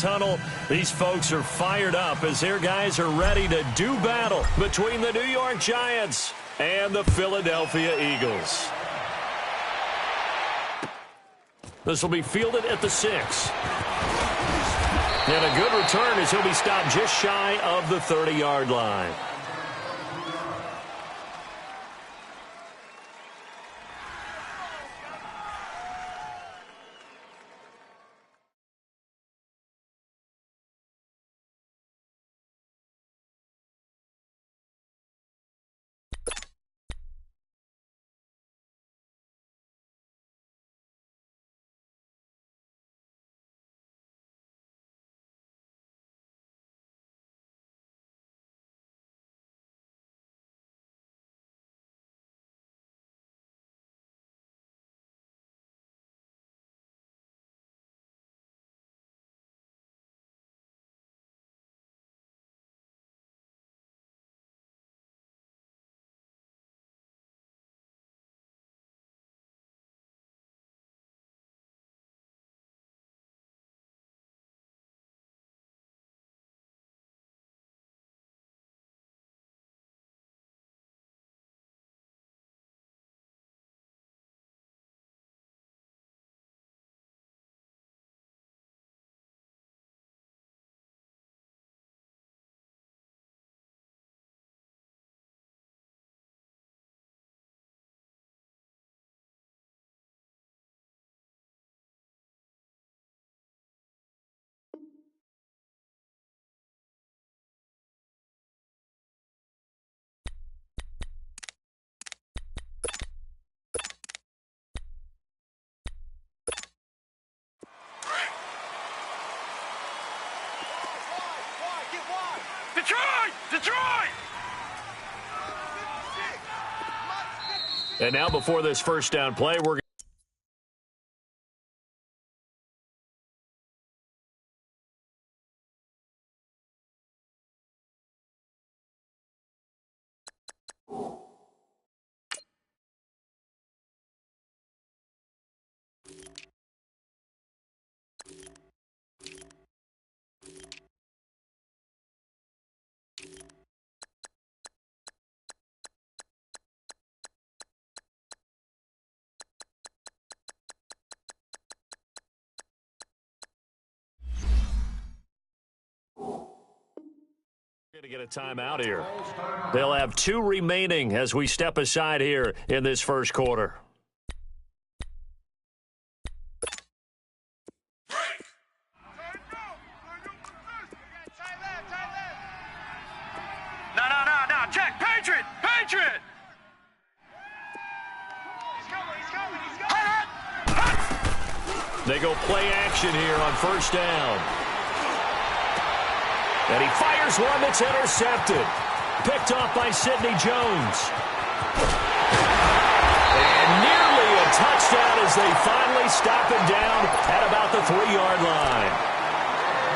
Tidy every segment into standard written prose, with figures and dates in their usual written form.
tunnel. These folks are fired up as their guys are ready to do battle between the New York Giants and the Philadelphia Eagles. This will be fielded at the 6. And a good return as he'll be stopped just shy of the 30-yard line. Detroit! And now before this first down play, we're going to get a timeout here. They'll have 2 remaining as we step aside here in this first quarter. No. Check. Patriot! They go play action here on first down. And he fires one that's intercepted. Picked off by Sidney Jones. And nearly a touchdown as they finally stop him down at about the 3-yard line.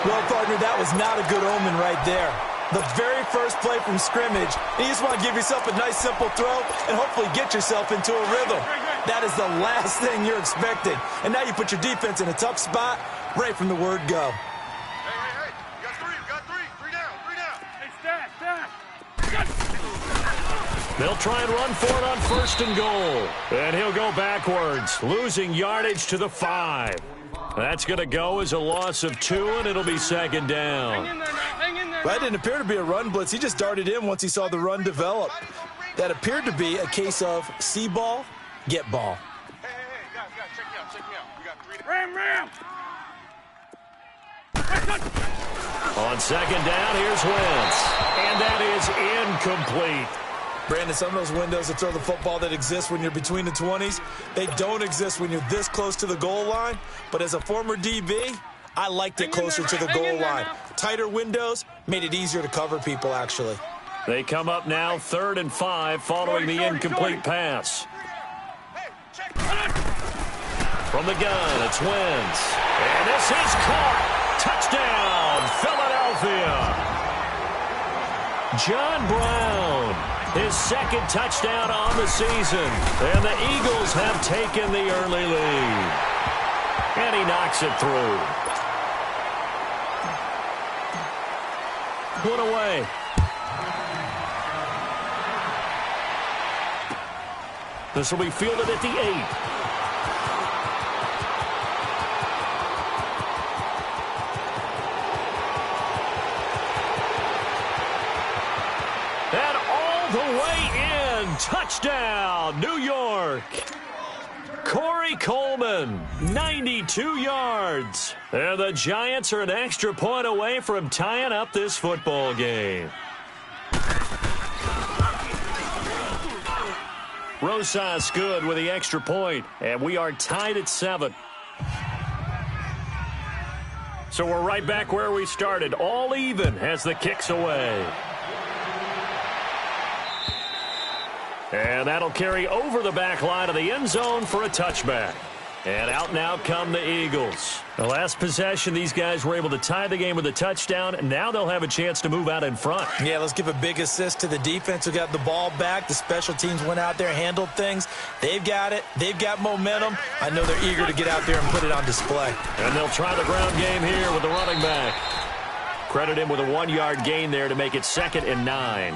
Well, partner, that was not a good omen right there. The very first play from scrimmage, and you just want to give yourself a nice, simple throw and hopefully get yourself into a rhythm. That is the last thing you're expecting. And now you put your defense in a tough spot right from the word go. Hey. You got three. Three down. Hey, stack. They'll try and run for it on first and goal. And he'll go backwards, losing yardage to the 5. That's going to go as a loss of 2, and it'll be second down. Hang in there. That didn't appear to be a run blitz. He just darted in once he saw the run develop. That appeared to be a case of see ball, get ball. Hey, guys, check me out. We got 3 down. Ram! On second down, here's Wentz. And that is incomplete. Brandon, some of those windows to throw the football that exist when you're between the 20s, they don't exist when you're this close to the goal line. But as a former DB, I liked it closer to the goal line. Tighter windows made it easier to cover people, actually. They come up now 3rd and 5 following the incomplete pass. From the gun, it's Wentz. And this is caught. Touchdown, Philadelphia. John Brown, his 2nd touchdown on the season. And the Eagles have taken the early lead. And he knocks it through. Put away. This will be fielded at the 8. And all the way in. Touchdown, New York. Corey Coleman, 92 yards. And the Giants are an extra point away from tying up this football game. Rosas good with the extra point, and we are tied at 7. So we're right back where we started, all even as the kick's away. And that'll carry over the back line of the end zone for a touchback. And out now come the Eagles. The last possession, these guys were able to tie the game with a touchdown, and now they'll have a chance to move out in front. Yeah, let's give a big assist to the defense who got the ball back. The special teams went out there, handled things. They've got it. They've got momentum. I know they're eager to get out there and put it on display. And they'll try the ground game here with the running back. Credit him with a 1-yard gain there to make it 2nd and 9.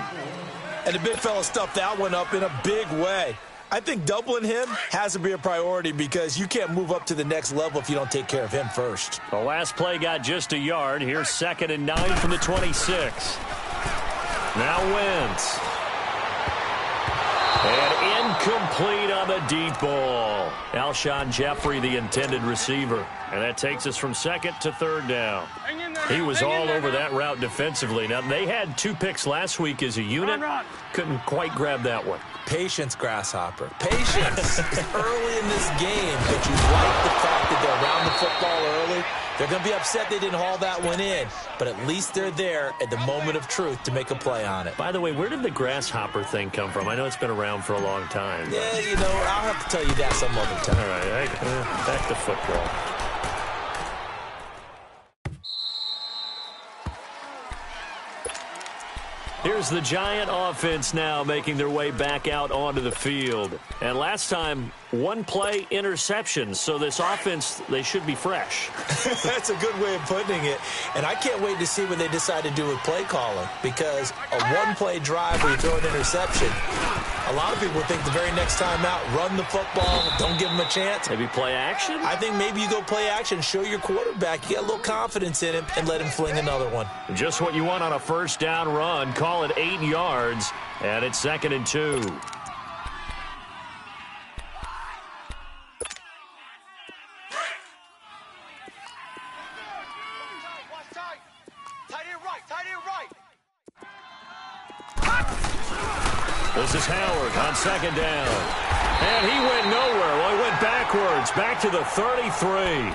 And the big fella stuffed that one up in a big way. I think doubling him has to be a priority because you can't move up to the next level if you don't take care of him first. The last play got just a yard. Here's 2nd and 9 from the 26. Now Wentz. And incomplete on the deep ball. Alshon Jeffrey, the intended receiver. And that takes us from 2nd to 3rd down. He was all over that route defensively. Now, they had 2 picks last week as a unit. Couldn't quite grab that one. Patience, Grasshopper. Patience. Early in this game, but you like the fact that they're around the football early. They're going to be upset they didn't haul that one in, but at least they're there at the moment of truth to make a play on it. By the way, where did the Grasshopper thing come from? I know it's been around for a long time. Yeah, you know, I'll have to tell you that some other time. All right, back to football. Here's the Giant offense now making their way back out onto the field. And last time, 1-play interception. So this offense, they should be fresh. That's a good way of putting it. And I can't wait to see what they decide to do with play calling. Because a 1-play drive where you throw an interception, a lot of people think the very next time out, run the football, don't give them a chance. Maybe play action? I think maybe you go play action, show your quarterback, you get a little confidence in him, and let him fling another one. Just what you want on a first down run. Call it 8 yards, and it's 2nd and 2. This is Howard on 2nd down. And he went nowhere. Well, he went backwards, back to the 33.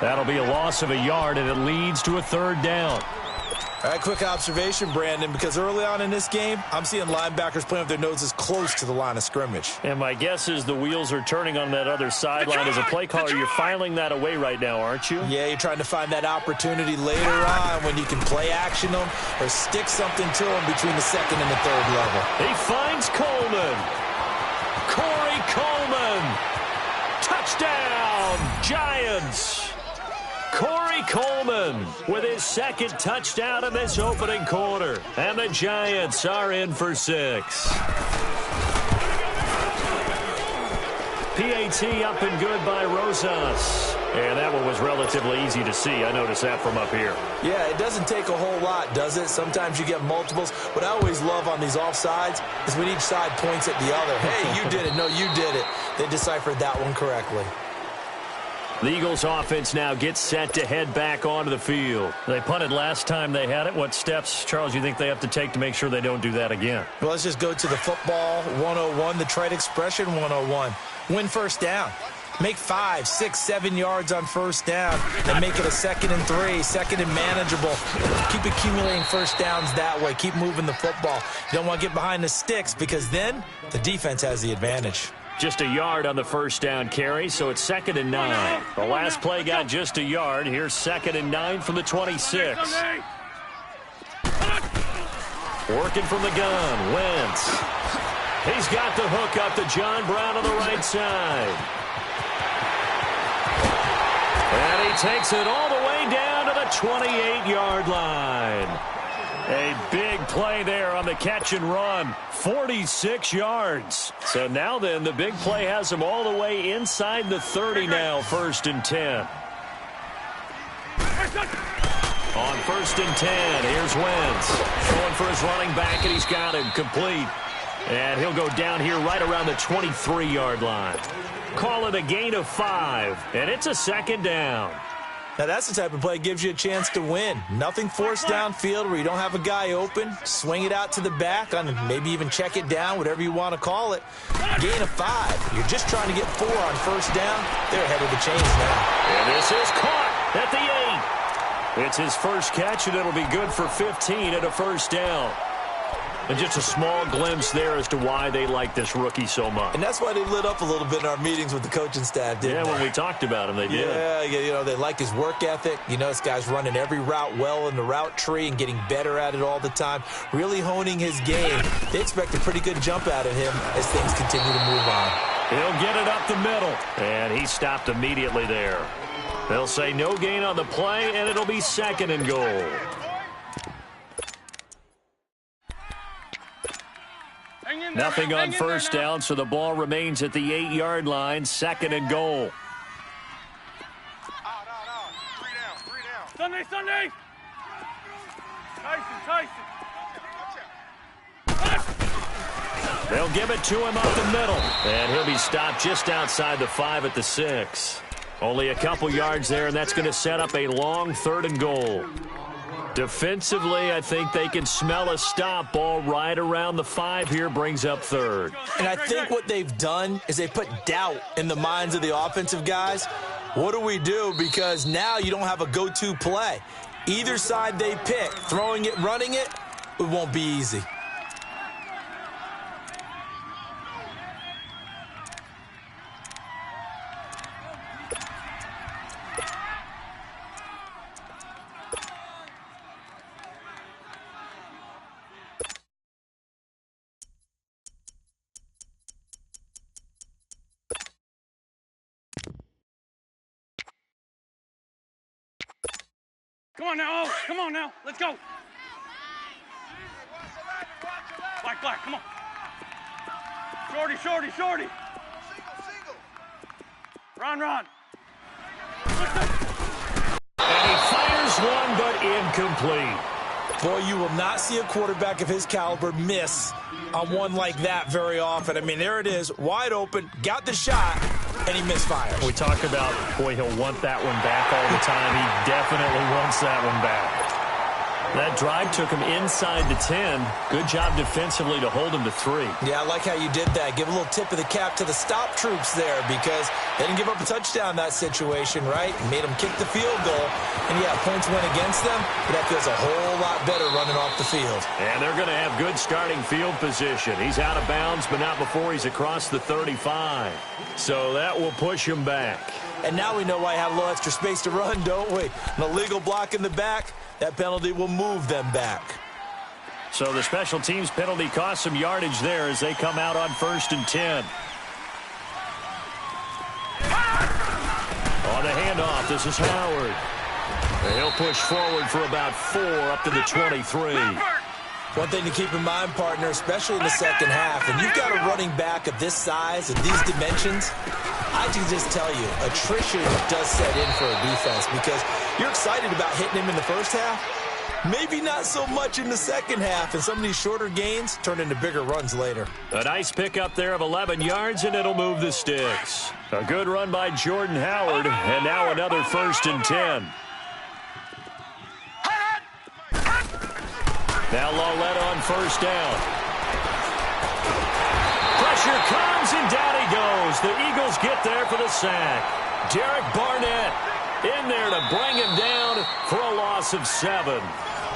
That'll be a loss of a yard, and it leads to a 3rd down. All right, quick observation, Brandon, because early on in this game, I'm seeing linebackers playing with their noses close to the line of scrimmage. And my guess is the wheels are turning on that other sideline. As a play caller, you're filing that away right now, aren't you? Yeah, you're trying to find that opportunity later on when you can play action them or stick something to them between the 2nd and the 3rd level. He finds Coleman. Corey Coleman. Touchdown, Giants. Corey Coleman with his 2nd touchdown in this opening quarter. And the Giants are in for 6. PAT up and good by Rosas. And that one was relatively easy to see. I noticed that from up here. Yeah, it doesn't take a whole lot, does it? Sometimes you get multiples. What I always love on these offsides is when each side points at the other. Hey, you did it. No, you did it. They deciphered that one correctly. The Eagles offense now gets set to head back onto the field. They punted last time they had it. What steps, Charles, you think they have to take to make sure they don't do that again? Well, let's just go to the football 101, the trite expression 101. Win first down. Make 5, 6, 7 yards on first down and make it a 2nd and 3, 2nd and manageable. Keep accumulating first downs that way. Keep moving the football. You don't want to get behind the sticks because then the defense has the advantage. Just a yard on the first down carry, so it's 2nd and 9. The last play got just a yard. Here's 2nd and 9 from the 26. Working from the gun, Wentz. He's got the hook up to John Brown on the right side. And he takes it all the way down to the 28-yard line. A big play there on the catch and run. 46 yards. So now then, the big play has him all the way inside the 30 now, 1st and 10. On 1st and 10, here's Wentz. Going for his running back, and he's got him complete. And he'll go down here right around the 23-yard line. Call it a gain of 5, and it's a 2nd down. Now, that's the type of play that gives you a chance to win. Nothing forced downfield where you don't have a guy open. Swing it out to the back, on maybe even check it down, whatever you want to call it. Gain of 5. You're just trying to get 4 on 1st down. They're ahead of the chains now. And this is caught at the 8. It's his first catch, and it'll be good for 15 at a 1st down. And just a small glimpse there as to why they like this rookie so much. And that's why they lit up a little bit in our meetings with the coaching staff, didn't they? Yeah, when we talked about him, they did. Yeah, you know, they like his work ethic. You know, this guy's running every route well in the route tree and getting better at it all the time, really honing his game. They expect a pretty good jump out of him as things continue to move on. He'll get it up the middle, and he stopped immediately there. They'll say no gain on the play, and it'll be 2nd and goal. Nothing on 1st down, so the ball remains at the 8-yard line, 2nd and goal. Out. 3 down. Sunday. Tyson. They'll give it to him up the middle, and he'll be stopped just outside the 5 at the 6. Only a couple yards there, and that's going to set up a long 3rd and goal. Defensively, I think they can smell a stop. Ball right around the 5 here, brings up 3rd. And I think what they've done is they put doubt in the minds of the offensive guys. What do we do? Because now you don't have a go-to play. Either side they pick, throwing it, running it, it won't be easy. Come on now, let's go. Black, come on. Shorty. Single. Ron. And he fires one, but incomplete. Boy, you will not see a quarterback of his caliber miss on one like that very often. I mean, there it is, wide open, got the shot, and he misfires. We talk about, boy, he'll want that one back all the time. He definitely wants that one back. That drive took him inside the 10. Good job defensively to hold him to 3. Yeah, I like how you did that. Give a little tip of the cap to the stop troops there because they didn't give up a touchdown in that situation, right? Made them kick the field goal. And, yeah, points went against them, but that feels a whole lot better running off the field. And they're going to have good starting field position. He's out of bounds, but not before he's across the 35. So that will push him back. And now we know why I have a little extra space to run, don't we? An illegal block in the back. That penalty will move them back. So the special teams penalty cost some yardage there as they come out on 1st and 10. On the handoff, this is Howard. And he'll push forward for about 4 up to the 23. One thing to keep in mind, partner, especially in the second half, and you've got a running back of this size and these dimensions, I can just tell you, attrition does set in for a defense because you're excited about hitting him in the first half. Maybe not so much in the second half, and some of these shorter gains turn into bigger runs later. A nice pickup there of 11 yards, and it'll move the sticks. A good run by Jordan Howard, and now another 1st and 10. Now Lawletta on 1st down. Pressure comes, and down he goes. The Eagles get there for the sack. Derek Barnett in there to bring him down for a loss of 7.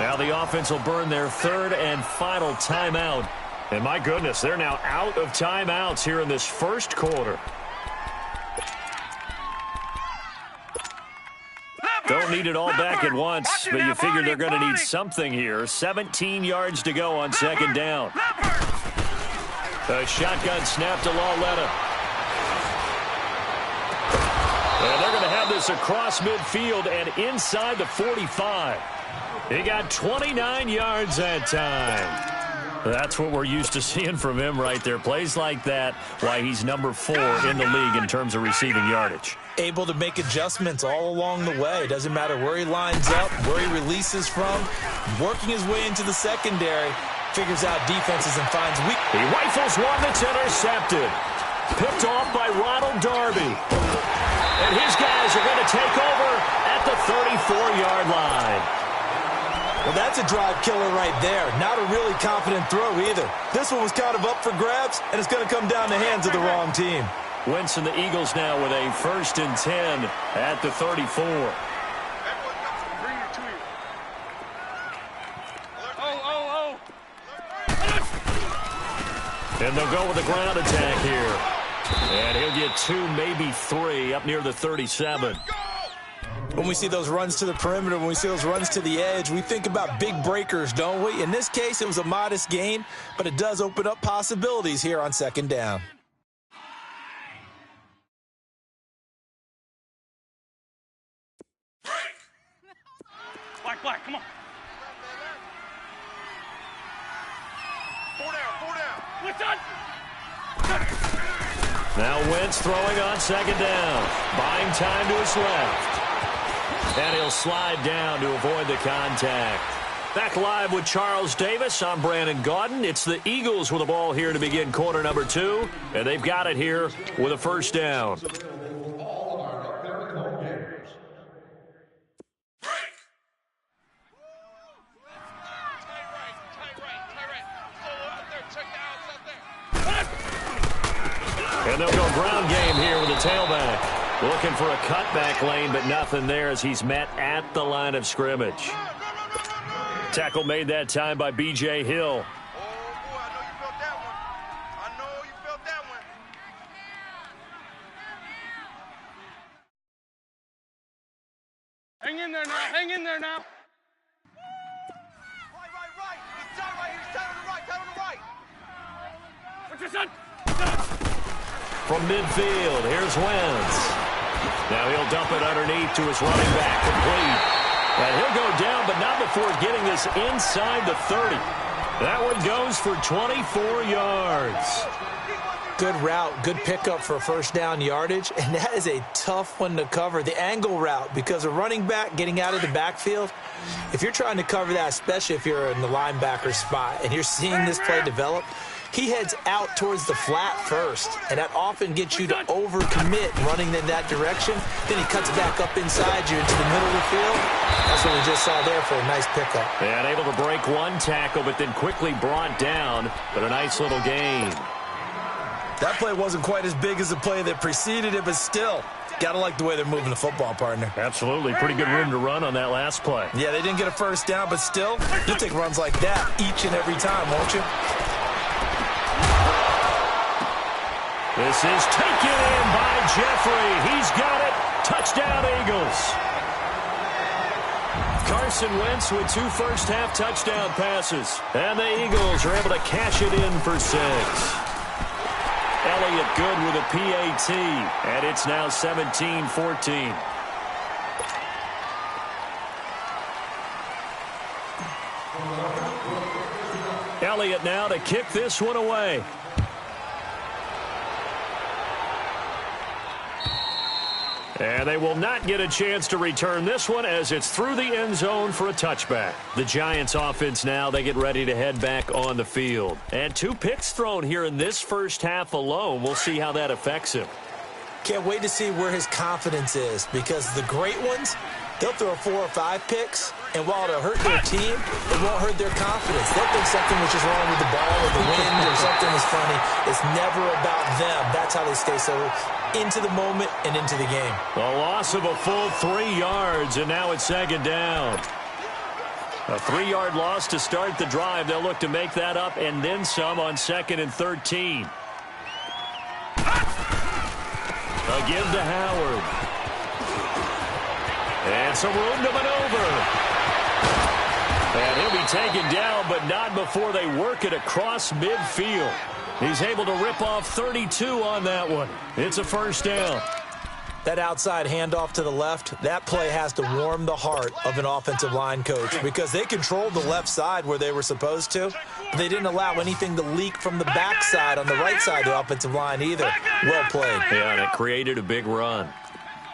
Now the offense will burn their 3rd and final timeout. And my goodness, they're now out of timeouts here in this first quarter. Don't need it all back at once, but you figure they're going to need something here. 17 yards to go on 2nd down. A shotgun snap to Lawletta. And they're going to have this across midfield and inside the 45. He got 29 yards that time. That's what we're used to seeing from him right there. Plays like that, why he's number 4 in the league in terms of receiving yardage. Able to make adjustments all along the way. Doesn't matter where he lines up, where he releases from. Working his way into the secondary. Figures out defenses and finds weak. He rifles one that's intercepted. Picked off by Ronald Darby. And his guys are going to take over at the 34-yard line. Well, that's a drive killer right there. Not a really confident throw either. This one was kind of up for grabs, and it's going to come down the hands of the wrong team. Wentz and the Eagles now with a 1st and 10 at the 34. And they'll go with the ground attack here. And he'll get 2, maybe 3 up near the 37. When we see those runs to the perimeter, when we see those runs to the edge, we think about big breakers, don't we? In this case, it was a modest gain, but it does open up possibilities here on 2nd down. Black, come on. 4 down. What's up? Now Wentz throwing on 2nd down. Buying time to his left. And he'll slide down to avoid the contact. Back live with Charles Davis. I'm Brandon Gaudin. It's the Eagles with the ball here to begin quarter number 2. And they've got it here with a 1st down. And they'll go ground game here with the tailback. Looking for a cutback lane, but nothing there as he's met at the line of scrimmage. Tackle made that time by B.J. Hill. Oh, boy, I know you felt that one. Hang in there now. Right. He's down right here. He's down on the right. What's your son? From midfield, here's Wentz. Now he'll dump it underneath to his running back, complete. And he'll go down, but not before getting this inside the 30. That one goes for 24 yards. Good route, good pickup for 1st down yardage, and that is a tough one to cover. The angle route, because a running back getting out of the backfield, if you're trying to cover that, especially if you're in the linebacker spot and you're seeing this play develop, he heads out towards the flat first, and that often gets you to overcommit running in that direction. Then he cuts back up inside you into the middle of the field. That's what we just saw there for a nice pickup. And able to break one tackle, but then quickly brought down, but a nice little gain. That play wasn't quite as big as the play that preceded it, but still, got to like the way they're moving the football, partner. Absolutely. Pretty good room to run on that last play. Yeah, they didn't get a 1st down, but still, you'll take runs like that each and every time, won't you? This is taken in by Jeffrey. He's got it. Touchdown, Eagles. Carson Wentz with 2 first-half touchdown passes. And the Eagles are able to cash it in for 6. Elliott good with a PAT. And it's now 17-14. Elliott now to kick this one away. And they will not get a chance to return this one as it's through the end zone for a touchback. The Giants offense now, they get ready to head back on the field. And 2 picks thrown here in this first half alone. We'll see how that affects him. Can't wait to see where his confidence is, because the great ones, they'll throw 4 or 5 picks, and while it'll hurt their team, it won't hurt their confidence. They'll think something was just wrong with the ball or the wind or something was funny. It's never about them. That's how they stay so into the moment and into the game. A loss of a full 3 yards, and now it's 2nd down. A 3-yard loss to start the drive. They'll look to make that up and then some on 2nd and 13. A give to Howard. And some room to maneuver. And he'll be taken down, but not before they work it across midfield. He's able to rip off 32 on that one. It's a 1st down. That outside handoff to the left, that play has to warm the heart of an offensive line coach because they controlled the left side where they were supposed to. But they didn't allow anything to leak from the backside on the right side of the offensive line either. Well played. Yeah, and it created a big run.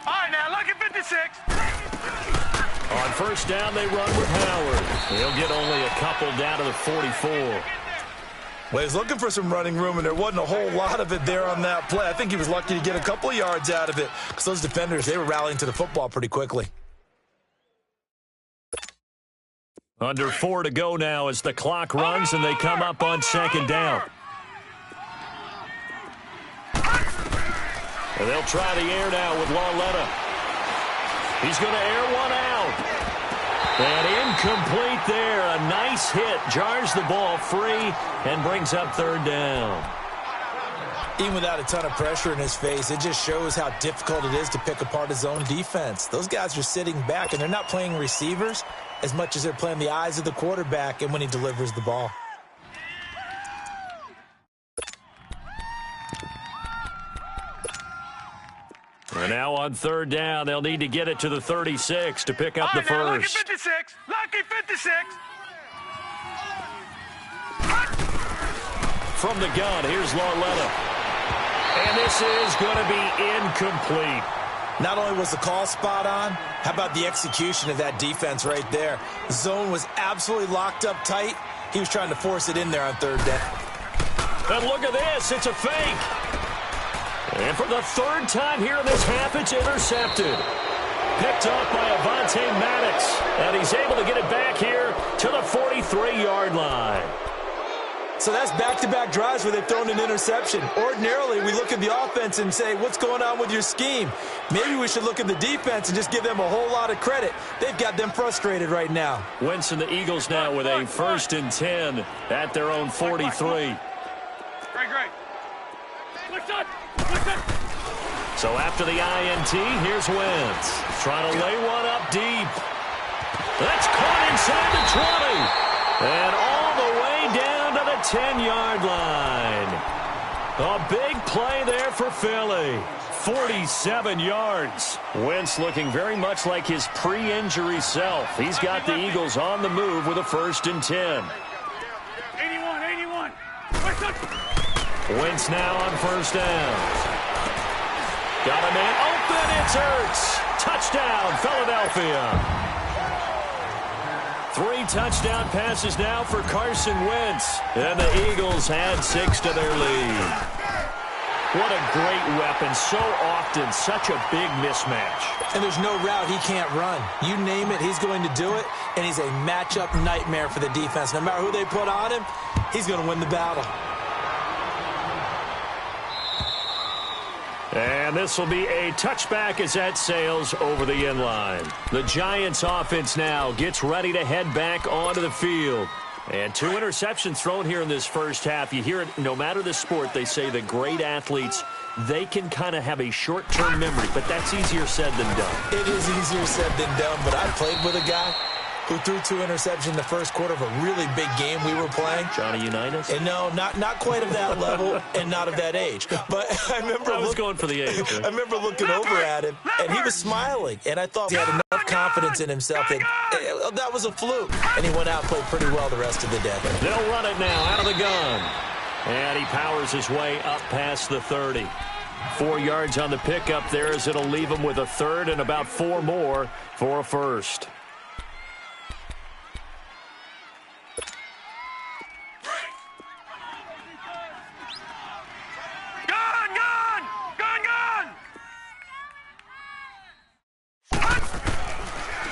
All right, now, look at 56. On first down, they run with Howard. He'll get only a couple down to the 44. Well, he was looking for some running room, and there wasn't a whole lot of it there on that play. I think he was lucky to get a couple of yards out of it because those defenders, they were rallying to the football pretty quickly. Under 4 to go now as the clock runs and they come up on second down. And they'll try the air now with Lauletta. He's going to air one out. And incomplete there. A nice hit. Jars the ball free and brings up third down. Even without a ton of pressure in his face, it just shows how difficult it is to pick apart his own defense. Those guys are sitting back, and they're not playing receivers as much as they're playing the eyes of the quarterback and when he delivers the ball. And now on third down, they'll need to get it to the 36 to pick up the first. Lucky 56. Lucky 56. From the gun, here's Lauletta. And this is going to be incomplete. Not only was the call spot on, how about the execution of that defense right there? The zone was absolutely locked up tight. He was trying to force it in there on third down. And look at this. It's a fake. And for the third time here in this half, it's intercepted. Picked off by Avonte Maddox. And he's able to get it back here to the 43-yard line. So that's back-to-back drives where they've thrown an interception. Ordinarily, we look at the offense and say, what's going on with your scheme? Maybe we should look at the defense and just give them a whole lot of credit. They've got them frustrated right now. Wentz and the Eagles now with a 1st and 10 at their own 43. Great. So after the INT, here's Wentz. Trying to lay one up deep. That's caught inside the 20. And all the way down to the 10-yard line. A big play there for Philly. 47 yards. Wentz looking very much like his pre-injury self. He's got the Eagles on the move with a 1st and 10. 81. Wentz now on first down. Got a man open. It's Ertz. Touchdown, Philadelphia. 3 touchdown passes now for Carson Wentz. And the Eagles had 6 to their lead. What a great weapon. So often, such a big mismatch. And there's no route he can't run. You name it, he's going to do it. And he's a matchup nightmare for the defense. No matter who they put on him, he's going to win the battle. And this will be a touchback as that sails over the inline. The Giants offense now gets ready to head back onto the field. And 2 interceptions thrown here in this first half. You hear it, no matter the sport, they say the great athletes, they can kind of have a short-term memory, but that's easier said than done. It is easier said than done, but I played with a guy who threw 2 interceptions in the first quarter of a really big game we were playing. Johnny Unitas? And no, not quite of that level and not of that age. But I remember I was going for the age. I remember looking over at him, and he was smiling. And I thought he had enough confidence in himself that that was a fluke. And he went out and played pretty well the rest of the day. They'll run it now out of the gun. And he powers his way up past the 30. 4 yards on the pickup there as it'll leave him with a 3rd and about 4 more for a 1st.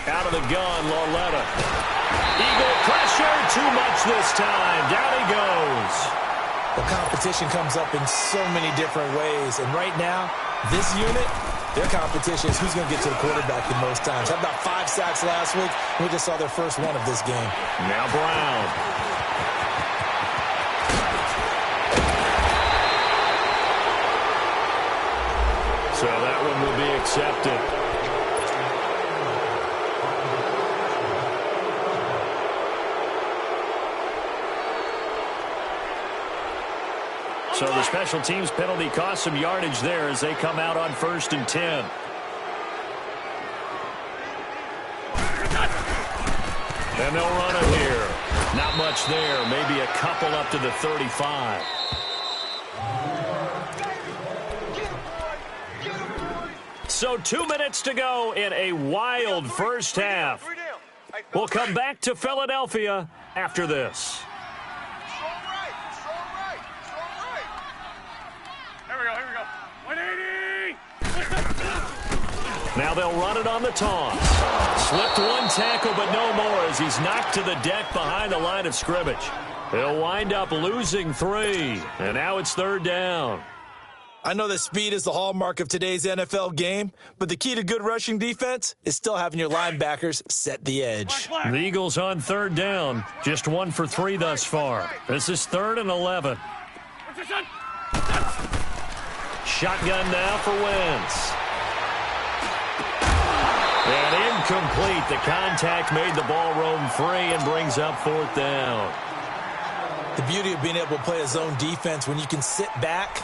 Out of the gun, Lauletta. Eagle pressure, too much this time. Down he goes. The competition comes up in so many different ways. And right now, this unit, their competition is who's going to get to the quarterback the most times. How about 5 sacks last week? We just saw their first one of this game. Now Brown. So that one will be accepted. So the special teams penalty cost some yardage there as they come out on 1st and 10. And they'll run it here. Not much there. Maybe a couple up to the 35. So 2 minutes to go in a wild first half. We'll come back to Philadelphia after this. Here we go. 180! Now they'll run it on the toss. Slipped one tackle, but no more as he's knocked to the deck behind the line of scrimmage. He'll wind up losing 3, and now it's 3rd down. I know that speed is the hallmark of today's NFL game, but the key to good rushing defense is still having your linebackers set the edge. The Eagles on 3rd down, just 1 for 3 thus far. This is 3rd and 11. Shotgun now for Wentz. And incomplete. The contact made the ball roam free and brings up 4th down. The beauty of being able to play a zone defense when you can sit back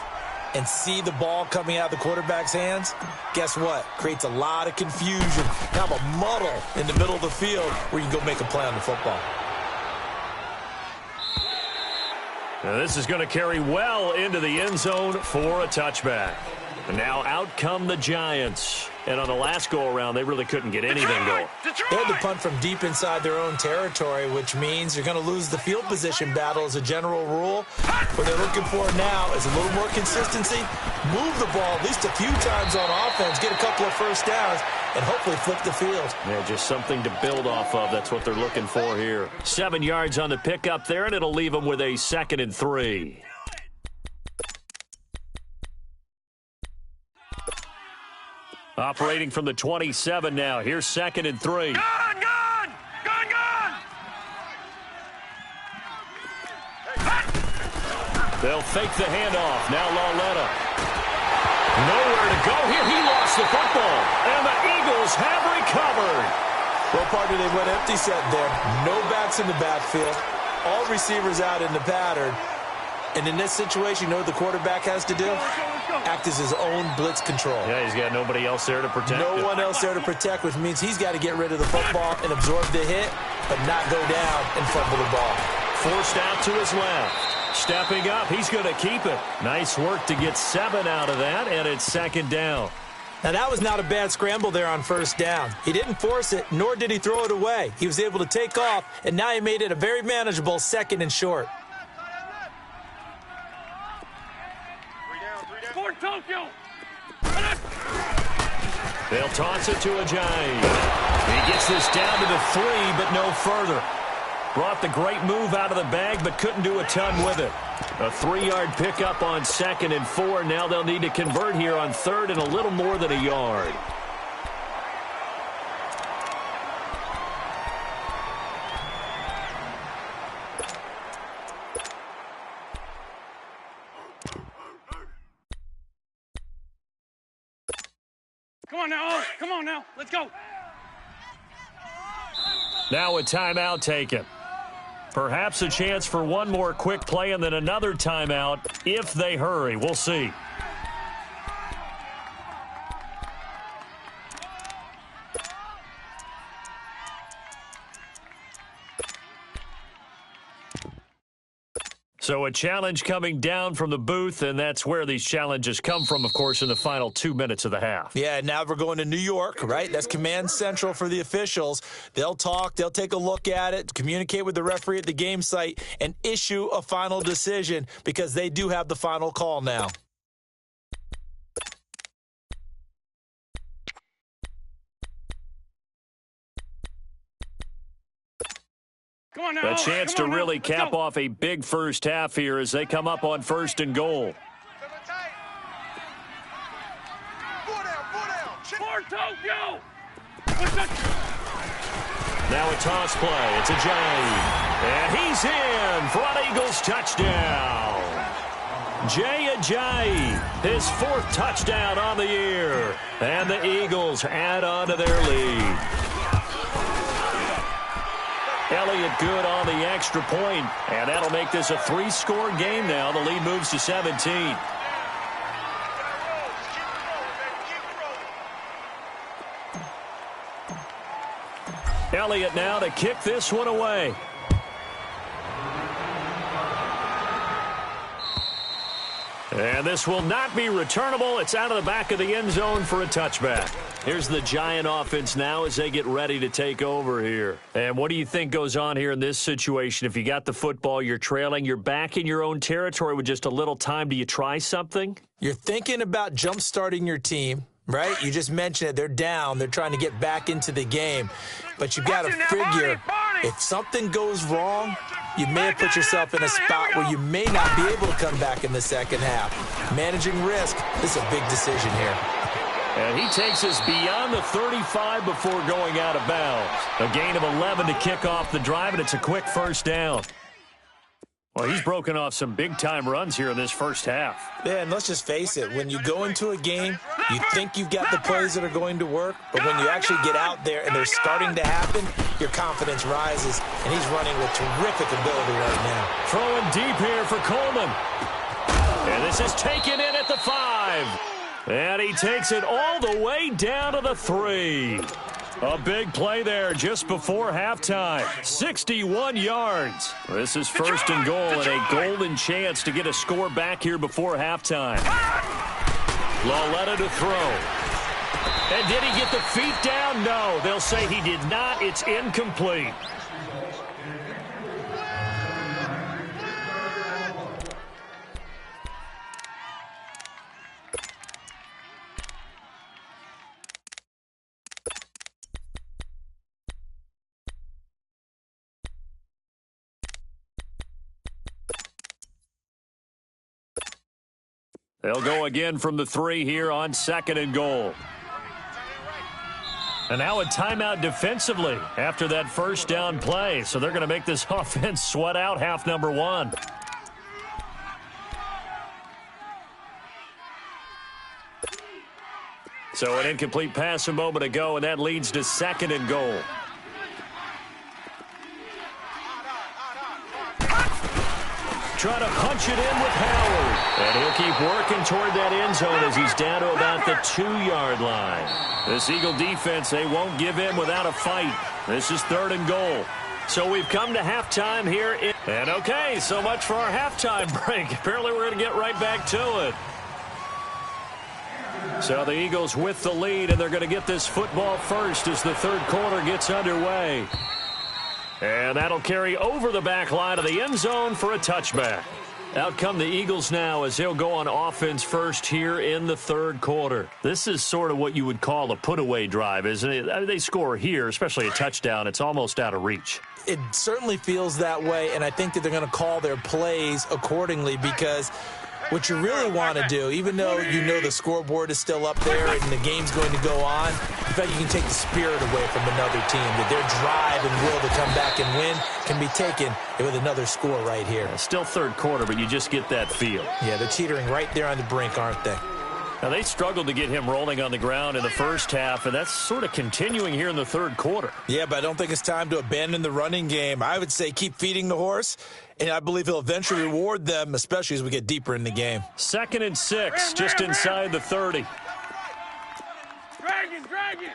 and see the ball coming out of the quarterback's hands, guess what? Creates a lot of confusion. Now a muddle in the middle of the field where you can go make a play on the football. Now this is going to carry well into the end zone for a touchback. And now out come the Giants. And on the last go-around, they really couldn't get anything going. They had to punt from deep inside their own territory, which means you're going to lose the field position battle as a general rule. What they're looking for now is a little more consistency, move the ball at least a few times on offense, get a couple of first downs, and hopefully flip the field. Yeah, just something to build off of. That's what they're looking for here. 7 yards on the pickup there, and it'll leave them with a 2nd and 3. Operating from the 27 now. Here's 2nd and 3. Gone! They'll fake the handoff. Now Lauletta. Nowhere to go here. He lost the football. And the Eagles have recovered. Well, partner, they went empty set there. No backs in the backfield. All receivers out in the pattern. And in this situation, you know what the quarterback has to do? Act as his own blitz control. Yeah, he's got nobody else there to protect No him. one else there to protect, which means he's got to get rid of the football and absorb the hit, but not go down and fumble the ball. Forced out to his left. Stepping up, he's going to keep it. Nice work to get 7 out of that, and it's 2nd down. Now, that was not a bad scramble there on 1st down. He didn't force it, nor did he throw it away. He was able to take off, and now he made it a very manageable 2nd and short. Sport Tokyo! They'll toss it to Ajayi. He gets this down to the 3, but no further. Brought the great move out of the bag, but couldn't do a ton with it. A 3-yard pickup on 2nd and 4. Now they'll need to convert here on 3rd and a little more than a yard. Come on now. Let's go. Now a timeout taken. Perhaps a chance for one more quick play and then another timeout if they hurry. We'll see. So a challenge coming down from the booth, and that's where these challenges come from, of course, in the final 2 minutes of the half. Yeah, now we're going to New York, right? That's command central for the officials. They'll talk, they'll take a look at it, communicate with the referee at the game site, and issue a final decision because they do have the final call now. Come on now. A chance to really cap off a big first half here as they come up on 1st and goal. Sport Tokyo! Now a toss play. It's Ajayi. And he's in. Front Eagles touchdown. Jay Ajayi, his 4th touchdown on the year. And the Eagles add on to their lead. Elliott good on the extra point, and that'll make this a 3-score game now. The lead moves to 17. Elliott now to kick this one away. And this will not be returnable. It's out of the back of the end zone for a touchback. Here's the Giant offense now as they get ready to take over here. And what do you think goes on here in this situation? If you got the football, you're trailing, you're back in your own territory with just a little time. Do you try something? You're thinking about jump-starting your team, right? You just mentioned it. They're down. They're trying to get back into the game. But you've got to figure if something goes wrong, you may have put yourself in a spot where you may not be able to come back in the second half. Managing risk, this is a big decision here. And he takes us beyond the 35 before going out of bounds. A gain of 11 to kick off the drive, and it's a quick first down. Well, he's broken off some big-time runs here in this first half. Yeah, and let's just face it. When you go into a game, you think you've got the plays that are going to work, but when you actually get out there and they're starting to happen, your confidence rises, and he's running with terrific ability right now. Throwing deep here for Coleman. And this is taken in at the 5. And he takes it all the way down to the 3. A big play there just before halftime. 61 yards. This is first and goal and a golden chance to get a score back here before halftime. Lauletta to throw. And did he get the feet down? No, they'll say he did not. It's incomplete. They'll go again from the 3 here on second and goal. And now a timeout defensively after that first down play. So they're going to make this offense sweat out half number 1. So an incomplete pass a moment ago, and that leads to second and goal. Trying to punch it in with Howard. And he'll keep working toward that end zone as he's down to about the 2-yard line. This Eagle defense, they won't give in without a fight. This is third and goal. So we've come to halftime here. And okay, so much for our halftime break. Apparently we're going to get right back to it. So the Eagles with the lead, and they're going to get this football first as the third quarter gets underway. And that'll carry over the back line of the end zone for a touchback. Out come the Eagles now as they'll go on offense first here in the third quarter. This is sort of what you would call a put-away drive, isn't it? I mean, they score here, especially a touchdown. It's almost out of reach. It certainly feels that way, and I think that they're going to call their plays accordingly because what you really want to do, even though you know the scoreboard is still up there and the game's going to go on, in fact, you can take the spirit away from another team. That their drive and will to come back and win can be taken with another score right here. Still third quarter, but you just get that feel. Yeah, they're teetering right there on the brink, aren't they? Now, they struggled to get him rolling on the ground in the first half, and that's sort of continuing here in the third quarter. Yeah, but I don't think it's time to abandon the running game. I would say keep feeding the horse, and I believe he'll eventually reward them, especially as we get deeper in the game. 2nd and 6, just inside the 30. Dragon.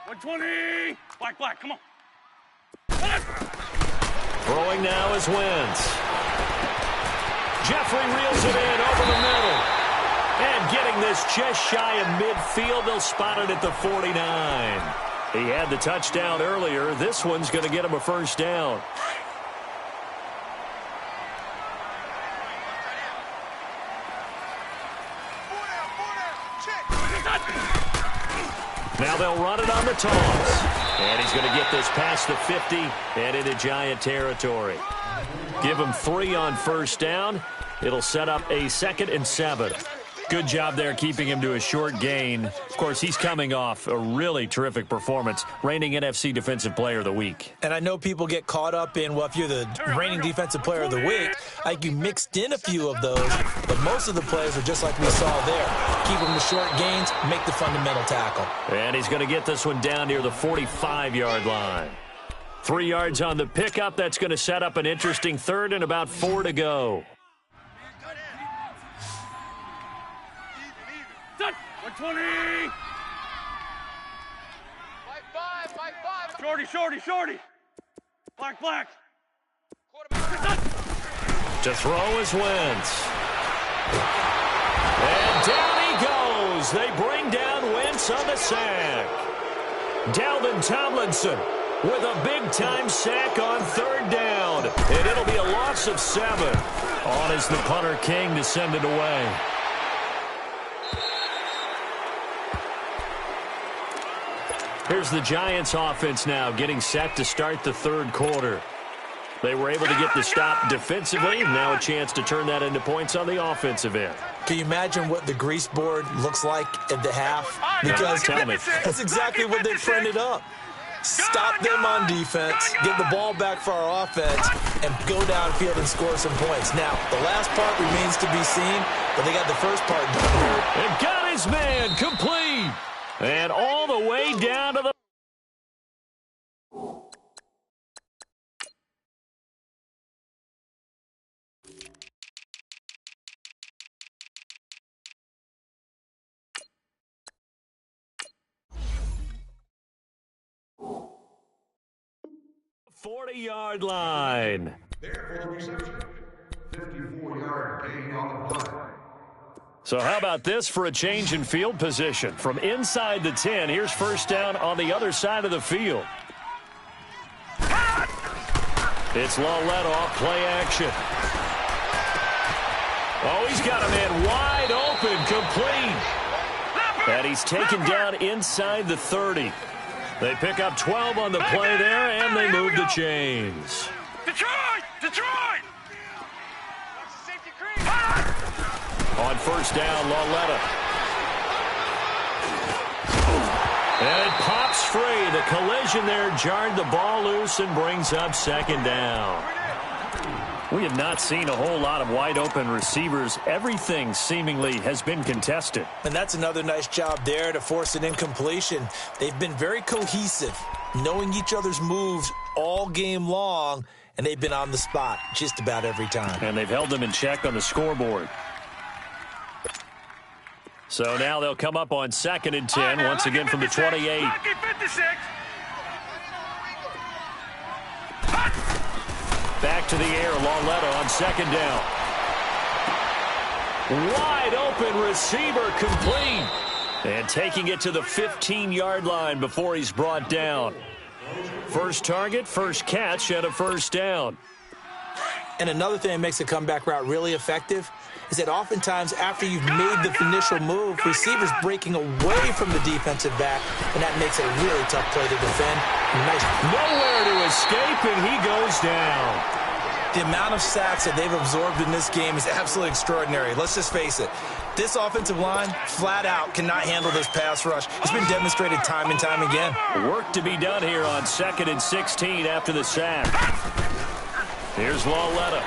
120. Black, come on. Throwing now is Wentz. Jeffrey reels it in over the middle. And getting this just shy of midfield, they'll spot it at the 49. He had the touchdown earlier. This one's going to get him a first down. Now they'll run it on the toss. And he's going to get this past the 50 and into Giant territory. Give him 3 on first down. It'll set up a 2nd and 7. Good job there keeping him to a short gain. Of course, he's coming off a really terrific performance, reigning NFC Defensive Player of the Week. And I know people get caught up in, well, if you're the reigning Defensive Player of the Week, like you mixed in a few of those, but most of the plays are just like we saw there. Keep them to short gains, make the fundamental tackle. And he's going to get this one down near the 45-yard line. 3 yards on the pickup. That's going to set up an interesting third and about 4 to go. 120. By 5. Shorty, shorty, shorty. Black, black. To throw is Wentz. And down he goes. They bring down Wentz on the sack. Dalvin Tomlinson with a big-time sack on third down. And it'll be a loss of 7. On is the punter King to send it away. Here's the Giants offense now getting set to start the third quarter. They were able to get the stop defensively. Now a chance to turn that into points on the offensive end. Can you imagine what the grease board looks like at the half? Because that's exactly what they printed up. Stop them on defense, get the ball back for our offense, and go downfield and score some points. Now, the last part remains to be seen, but they got the first part done here. And got his man complete. And all the way down to the... .40-yard line. Therefore, reception. 54-yard gain on the play. So how about this for a change in field position? From inside the 10, here's first down on the other side of the field. It's Lawlett off play action. Oh, he's got a man wide open, complete. And he's taken down inside the 30. They pick up 12 on the play there, and they move the chains. Detroit! Detroit! On first down, Lawlett. And it pops free. The collision there jarred the ball loose and brings up second down. We have not seen a whole lot of wide-open receivers. Everything seemingly has been contested. And that's another nice job there to force an incompletion. They've been very cohesive, knowing each other's moves all game long, and they've been on the spot just about every time. And they've held them in check on the scoreboard. So now they'll come up on 2nd and 10, once again from the 28. Back to the air, Lawlett on 2nd down. Wide open receiver complete. And taking it to the 15-yard line before he's brought down. First target, first catch, and a first down. And another thing that makes a comeback route really effective is that oftentimes after you've made the initial move, receivers breaking away from the defensive back, and that makes it a really tough play to defend. Nice. Nowhere to escape, and he goes down. The amount of sacks that they've absorbed in this game is absolutely extraordinary. Let's just face it. This offensive line, flat out, cannot handle this pass rush. It's been demonstrated time and time again. Work to be done here on 2nd and 16 after the sack. Here's Lawlett.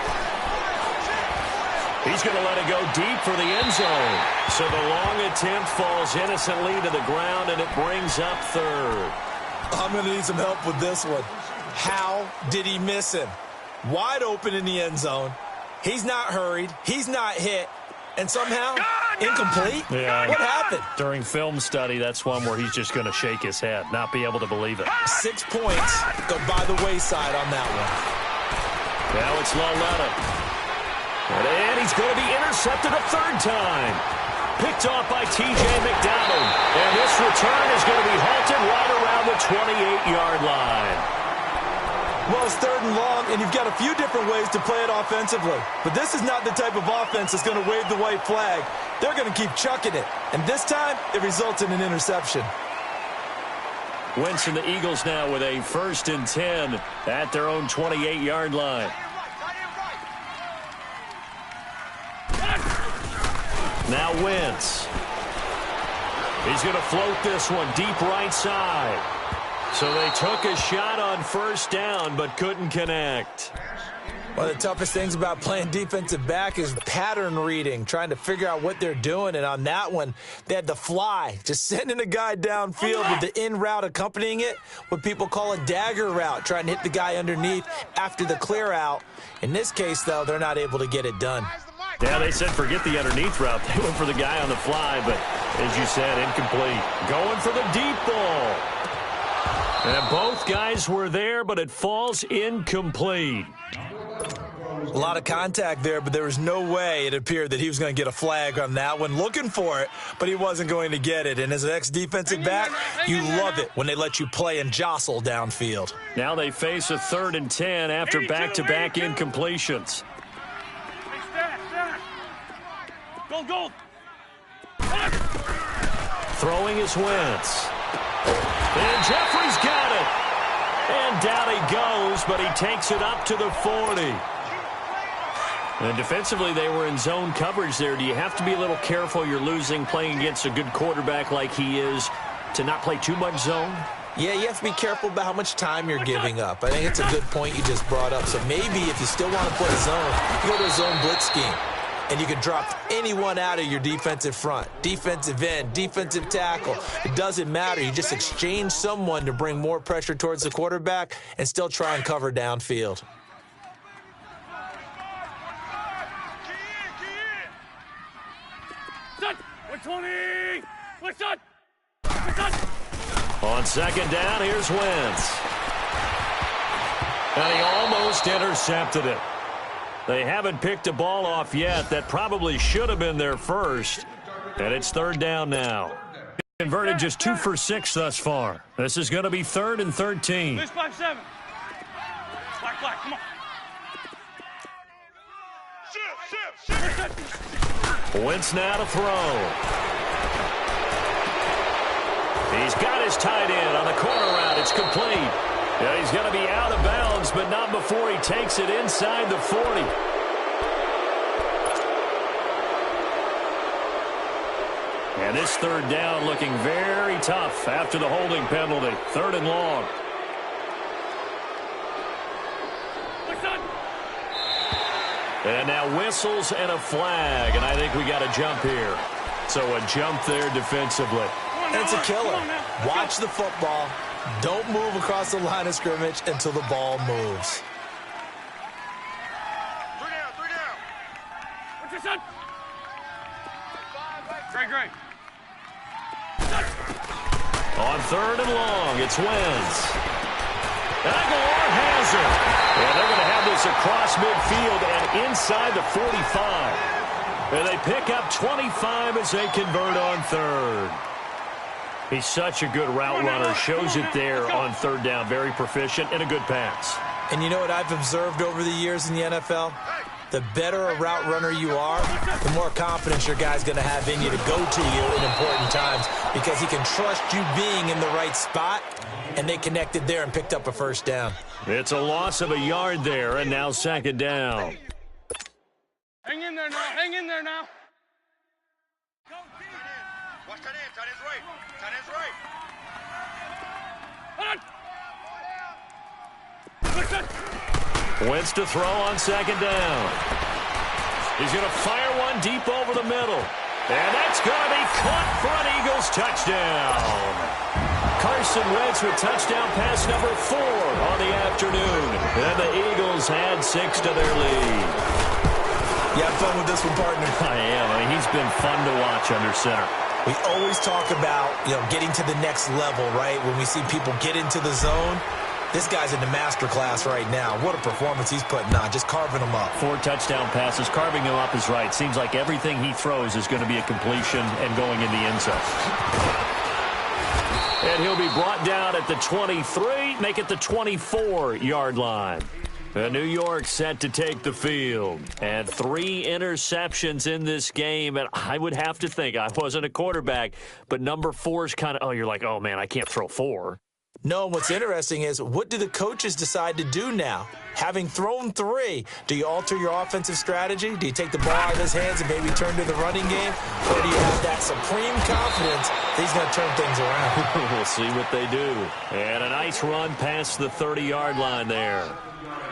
He's going to let it go deep for the end zone. So the long attempt falls innocently to the ground, and it brings up 3rd. I'm going to need some help with this one. How did he miss him? Wide open in the end zone. He's not hurried. He's not hit. And somehow, incomplete? Yeah. What happened? During film study, that's one where he's just going to shake his head, not be able to believe it. 6 points go by the wayside on that one. Now it's Lawlett. And he's going to be intercepted a 3rd time. Picked off by T.J. McDonald. And this return is going to be halted right around the 28-yard line. Well, it's 3rd and long, and you've got a few different ways to play it offensively. But this is not the type of offense that's going to wave the white flag. They're going to keep chucking it. And this time, it results in an interception. Wentz and the Eagles now with a 1st and 10 at their own 28-yard line. Now Wentz. He's going to float this one deep right side. So they took a shot on first down but couldn't connect. One of the toughest things about playing defensive back is pattern reading, trying to figure out what they're doing. And on that one, they had the fly, just sending a guy downfield with the in route accompanying it, what people call a dagger route, trying to hit the guy underneath after the clear out. In this case, though, they're not able to get it done. Yeah, they said forget the underneath route. They went for the guy on the fly, but as you said, incomplete. Going for the deep ball. And both guys were there, but it falls incomplete. A lot of contact there, but there was no way it appeared that he was going to get a flag on that one. Looking for it, but he wasn't going to get it. And as an ex-defensive back, you love it when they let you play and jostle downfield. Now they face a 3rd and 10 after back-to-back incompletions. Gold. Throwing is Wentz. And Jeffrey's got it. And down he goes, but he takes it up to the 40. And defensively, they were in zone coverage there. Do you have to be a little careful? You're losing playing against a good quarterback like he is to not play too much zone? Yeah, you have to be careful about how much time you're giving up. I think it's a good point you just brought up. So maybe if you still want to play zone, you go to a zone blitz scheme. And you can drop anyone out of your defensive front, defensive end, defensive tackle. It doesn't matter. You just exchange someone to bring more pressure towards the quarterback and still try and cover downfield. On 2nd down, here's Wentz. And he almost intercepted it. They haven't picked a ball off yet. That probably should have been their first. And it's 3rd down now. Converted just 2 for 6 thus far. This is going to be 3rd and 13. 5-7. Black, come on. Shift. Wentz now to throw. He's got his tight end on the corner route. It's complete. Yeah, he's going to be out of bounds, but not before he takes it inside the 40. And this 3rd down looking very tough after the holding penalty. 3rd and long. And now whistles and a flag, and I think we got a jump here. So a jump there defensively. And it's a killer. Watch the football. Don't move across the line of scrimmage until the ball moves. 3 down. What's your son? Great. On 3rd and long, it's Wentz. Aguilar has it. And they're going to have this across midfield and inside the 45. And they pick up 25 as they convert on 3rd. He's such a good route runner. Shows it there on 3rd down. Very proficient and a good pass. And you know what I've observed over the years in the NFL? The better a route runner you are, the more confidence your guy's going to have in you to go to you in important times because he can trust you being in the right spot, and they connected there and picked up a 1st down. It's a loss of a yard there, and now 2nd down. Hang in there now. Watch tight end. Tight end's right. Tight end's right. Wentz to throw on 2nd down. He's going to fire one deep over the middle. And that's going to be caught for an Eagles touchdown. Carson Wentz with touchdown pass number 4 on the afternoon. And the Eagles add 6 to their lead. You have fun with this one, partner? I am. I mean, he's been fun to watch under center. We always talk about, getting to the next level, right? When we see people get into the zone, this guy's in the master class right now. What a performance he's putting on, just carving them up. 4 touchdown passes. Carving him up is right. Seems like everything he throws is going to be a completion and going in the end zone. And he'll be brought down at the 23, make it the 24-yard line. New York set to take the field. And 3 interceptions in this game. And I would have to think, I wasn't a quarterback, but number 4 is kind of, you're like, oh, man, I can't throw 4. No, what's interesting is what do the coaches decide to do now? Having thrown 3, do you alter your offensive strategy? Do you take the ball out of his hands and maybe turn to the running game? Or do you have that supreme confidence that he's going to turn things around? We'll see what they do. And a nice run past the 30-yard line there.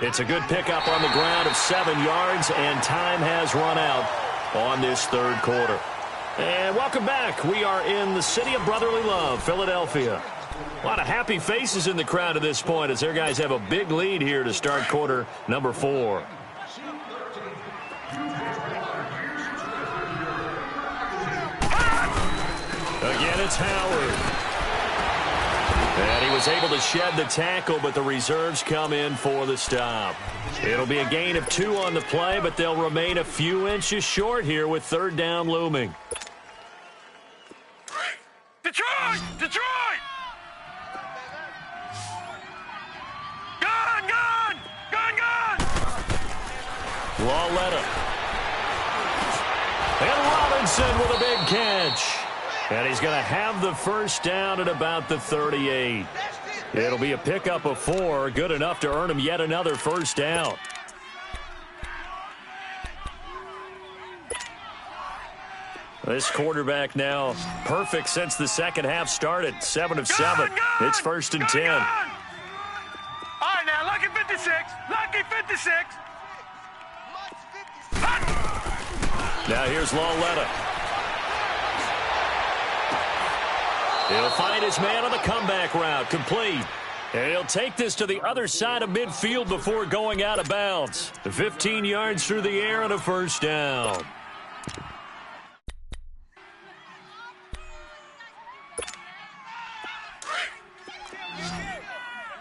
It's a good pickup on the ground of 7 yards, and time has run out on this 3rd quarter. And welcome back. We are in the city of brotherly love, Philadelphia. A lot of happy faces in the crowd at this point as their guys have a big lead here to start quarter number 4. Again, it's Howard. And he was able to shed the tackle, but the reserves come in for the stop. It'll be a gain of 2 on the play, but they'll remain a few inches short here with third down looming. Detroit! Detroit! Gun! Gun! Gun! Gun! Lawletta. And Robinson with a big catch. And he's going to have the first down at about the 38. It'll be a pickup of 4, good enough to earn him yet another first down. This quarterback now perfect since the second half started. 7 of 7. It's 1st and 10. All right, now, lucky 56. Lucky 56. Now here's Lawletta. He'll find his man on the comeback route, complete. And he'll take this to the other side of midfield before going out of bounds. 15 yards through the air and a first down.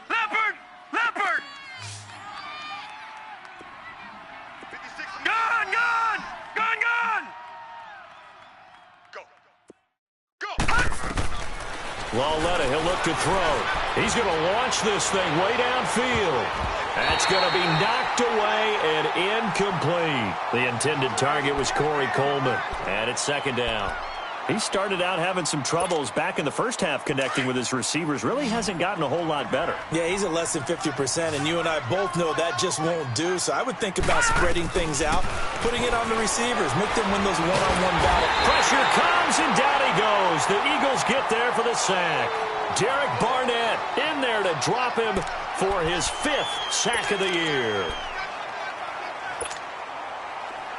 Leopard! Leopard! 56. Gun! Gun! Gun! Gun! Go. Go. Lawletta, he'll look to throw. He's going to launch this thing way downfield. That's going to be knocked away and incomplete. The intended target was Corey Coleman. And it's second down. He started out having some troubles back in the first half connecting with his receivers. Really hasn't gotten a whole lot better. Yeah, he's at less than 50%, and you and I both know that just won't do. So I would think about spreading things out, putting it on the receivers, make them win those one-on-one battles. Pressure comes, and down he goes. The Eagles get there for the sack. Derek Barnett in there to drop him for his 5th sack of the year.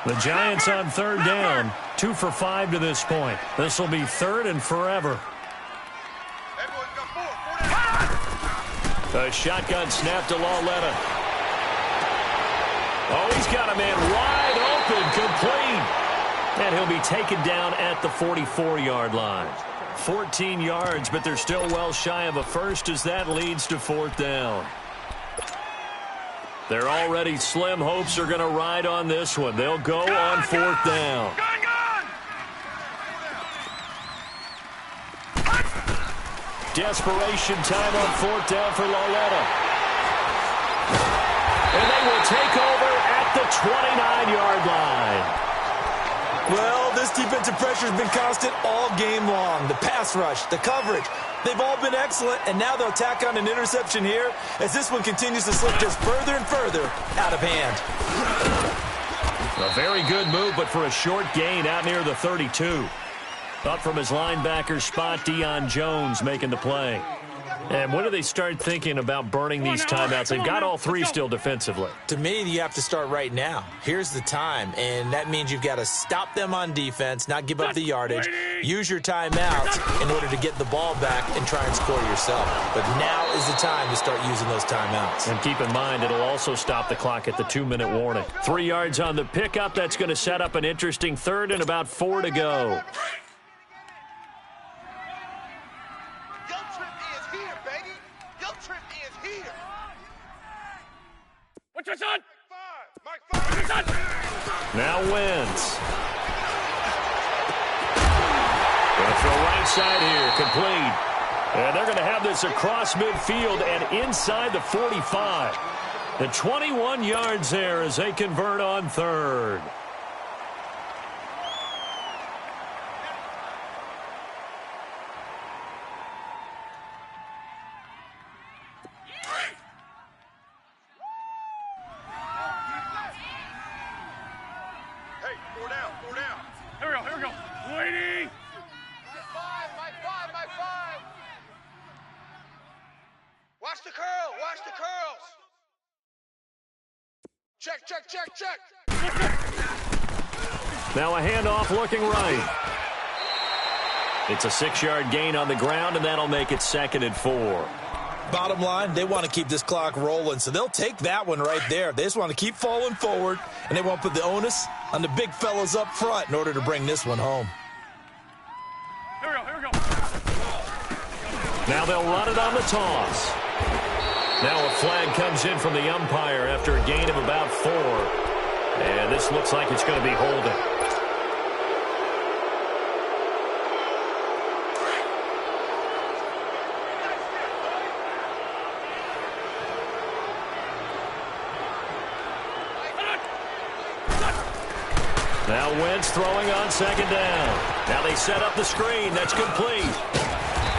The Giants on third down, 2 for 5 to this point. This will be 3rd and forever. Everyone's got 4. 4 down. A shotgun snap to Lawletta. Oh, he's got a man wide open, complete. And he'll be taken down at the 44-yard line. 14 yards, but they're still well shy of a first as that leads to 4th down. Their already slim hopes are going to ride on this one. They'll go on 4th down. Gun! Gun! Desperation time on 4th down for Lawletta. And they will take over at the 29-yard line. Well, this defensive pressure has been constant all game long. The pass rush, the coverage, they've all been excellent, and now they'll tack on an interception here as this one continues to slip just further and further out of hand. A very good move, but for a short gain out near the 32. Up from his linebacker spot, Deion Jones making the play. And when do they start thinking about burning these timeouts? They've got all 3 still defensively. To me, you have to start right now. Here's the time, and that means you've got to stop them on defense, not give up the yardage, use your timeouts in order to get the ball back and try and score yourself. But now is the time to start using those timeouts. And keep in mind, it'll also stop the clock at the 2-minute warning. 3 yards on the pickup. That's going to set up an interesting 3rd and about 4 to go. What's your son? Mike 5. What's your son? Now wins. Going to throw right side here, complete. And they're going to have this across midfield and inside the 45. The 21 yards there as they convert on 3rd. Hey, 4 down. 4 down. Here we go. Here we go. Waiting. Mike 5. Watch the curl. Watch the curls. Check. Now a handoff looking right. It's a 6-yard gain on the ground, and that'll make it 2nd and 4. Bottom line, they want to keep this clock rolling, so they'll take that one right there. They just want to keep falling forward, and they won't put the onus on the big fellas up front in order to bring this one home. Here we go. Now they'll run it on the toss. Now a flag comes in from the umpire after a gain of about 4. And this looks like it's going to be holding. Now Wentz throwing on second down. Now they set up the screen. That's complete.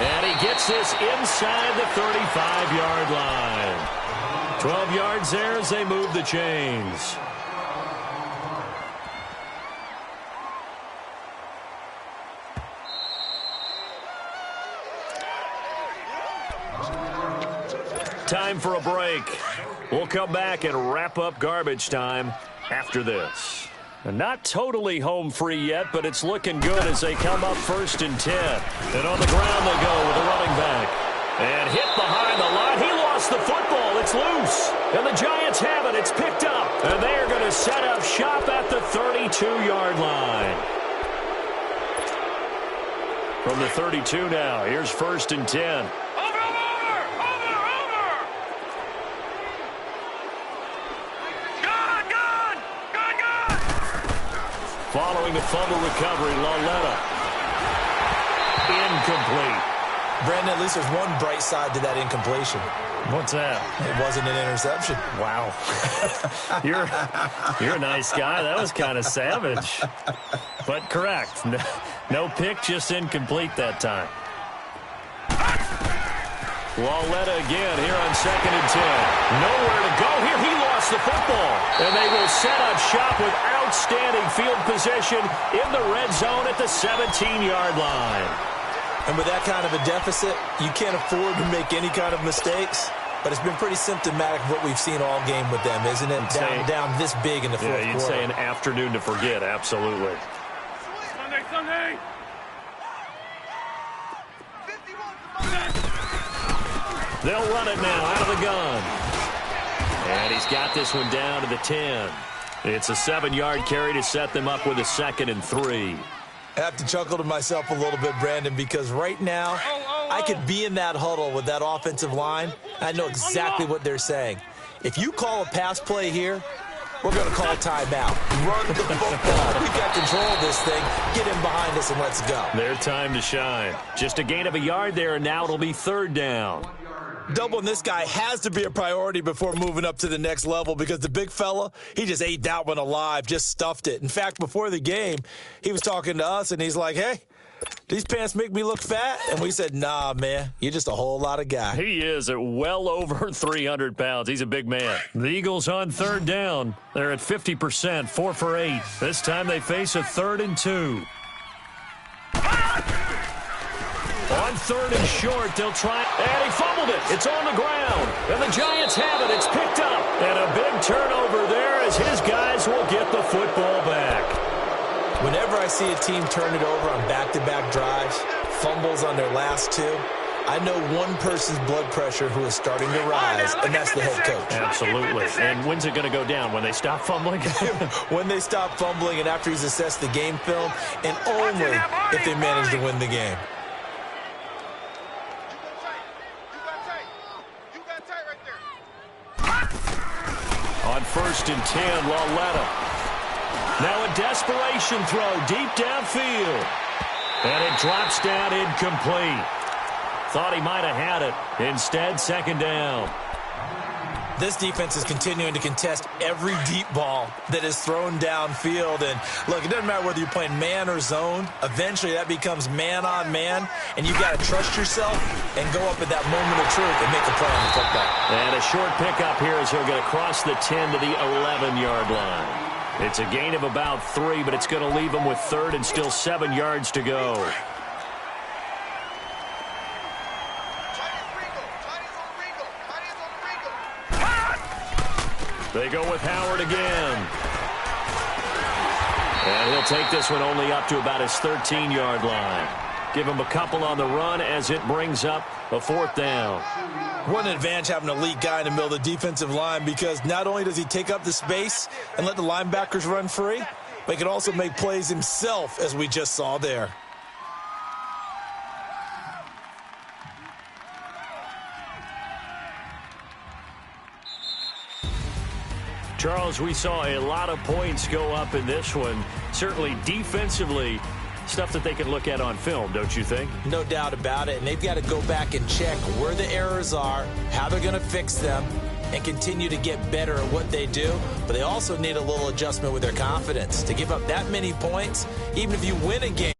And he gets this inside the 35-yard line. 12 yards there as they move the chains. Time for a break. We'll come back and wrap up garbage time after this. And not totally home free yet, but it's looking good as they come up 1st and 10. And on the ground they go with a running back. And hit behind the line. He lost the football. It's loose. And the Giants have it. It's picked up. And they are going to set up shop at the 32-yard line. From the 32 now, here's 1st and 10. Following the fumble recovery, Lauletta. Incomplete. Brandon, at least there's one bright side to that incompletion. What's that? It wasn't an interception. Wow. You're a nice guy. That was kind of savage. But correct. No pick, just incomplete that time. Lauletta again here on 2nd and 10. Nowhere to go here. He lost the football. And they will set up shop with outstanding field position in the red zone at the 17-yard line. And with that kind of a deficit, you can't afford to make any kind of mistakes. But it's been pretty symptomatic of what we've seen all game with them, isn't it? Down this big in the fourth quarter. Yeah, you'd say an afternoon to forget. Absolutely. Sunday. They'll run it now out of the gun. And he's got this one down to the 10. It's a 7-yard carry to set them up with a 2nd and 3. I have to chuckle to myself a little bit, Brandon, because right now I could be in that huddle with that offensive line. I know exactly what they're saying. If you call a pass play here, we're going to call timeout. Run the football. We got control of this thing. Get him behind us and let's go. Their time to shine. Just a gain of a yard there, and now it'll be 3rd down. Doubling this guy has to be a priority before moving up to the next level because the big fella, he just ate that one alive, just stuffed it. In fact, before the game, he was talking to us, and he's like, hey, these pants make me look fat? And we said, nah, man, you're just a whole lot of guy. He is at well over 300 pounds. He's a big man. The Eagles on 3rd down. They're at 50%, 4 for 8. This time they face a 3rd and 2. On 3rd and short, they'll try. And he fumbled it. It's on the ground. And the Giants have it. It's picked up. And a big turnover there as his guys will get the football back. Whenever I see a team turn it over on back-to-back drives, fumbles on their last 2, I know one person's blood pressure who is starting to rise, and that's the head coach. Absolutely. And when's it going to go down? When they stop fumbling? When they stop fumbling and after he's assessed the game film, and only if they manage to win the game. On 1st and 10, Lauletta. Now a desperation throw deep downfield. And it drops down incomplete. Thought he might have had it. Instead, 2nd down. This defense is continuing to contest every deep ball that is thrown downfield. And, look, it doesn't matter whether you're playing man or zone. Eventually, that becomes man-on-man, and you've got to trust yourself and go up at that moment of truth and make a play on the football. And a short pickup here as he'll get across the 10 to the 11-yard line. It's a gain of about 3, but it's going to leave him with 3rd and still 7 yards to go. They go with Howard again. And he'll take this one only up to about his 13-yard line. Give him a couple on the run as it brings up a 4th down. What an advantage having an elite guy in the middle of the defensive line, because not only does he take up the space and let the linebackers run free, but he can also make plays himself, as we just saw there. Charles, we saw a lot of points go up in this one. Certainly defensively, stuff that they can look at on film, don't you think? No doubt about it, and they've got to go back and check where the errors are, how they're going to fix them, and continue to get better at what they do. But they also need a little adjustment with their confidence. To give up that many points, even if you win a game,